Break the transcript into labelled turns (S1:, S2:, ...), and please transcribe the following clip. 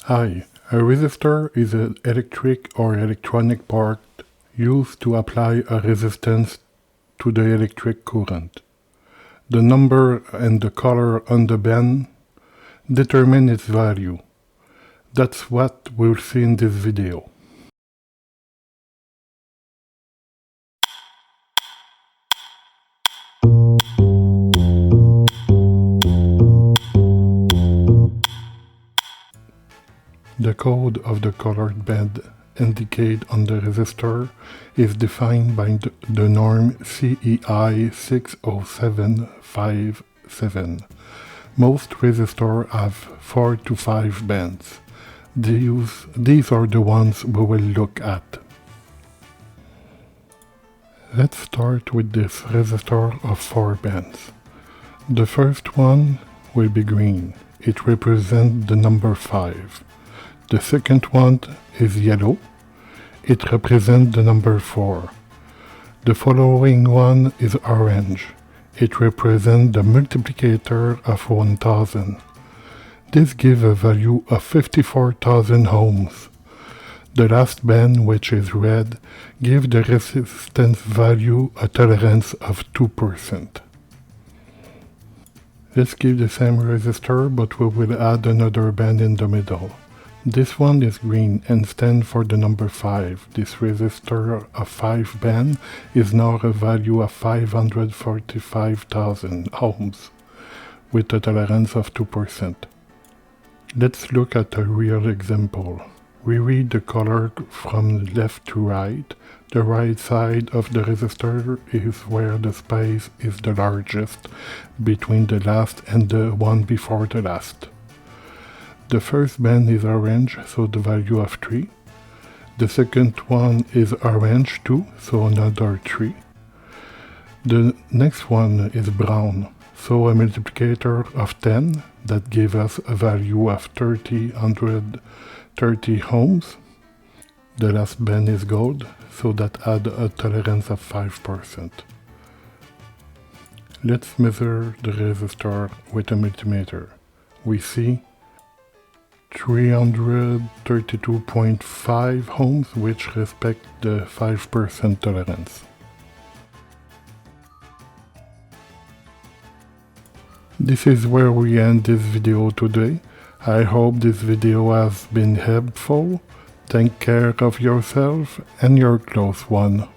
S1: Hi, a resistor is an electric or electronic part used to apply a resistance to the electric current. The number and the color on the band determine its value. That's what we'll see in this video. The code of the colored band indicated on the resistor is defined by the norm CEI 60757. Most resistors have 4 to 5 bands. These are the ones we will look at. Let's start with this resistor of 4 bands. The first one will be green. It represents the number 5. The second one is yellow. It represents the number 4. The following one is orange. It represents the multiplicator of 1000. This gives a value of 54,000 ohms. The last band, which is red, gives the resistance value a tolerance of 2%. Let's keep the same resistor, but we will add another band in the middle. This one is green and stands for the number 5. This resistor of 5 band is now a value of 545,000 ohms with a tolerance of 2%. Let's look at a real example. We read the color from left to right. The right side of the resistor is where the space is the largest between the last and the one before the last. The first band is orange, so the value of 3. The second one is orange too, so another 3. The next one is brown, so a multiplicator of 10 that gives us a value of 30 ohms. The last band is gold, so that adds a tolerance of 5%. Let's measure the resistor with a multimeter. We see 332.5 ohms, which respect the 5% tolerance. This is where we end this video today. I hope this video has been helpful. Take care of yourself and your close one.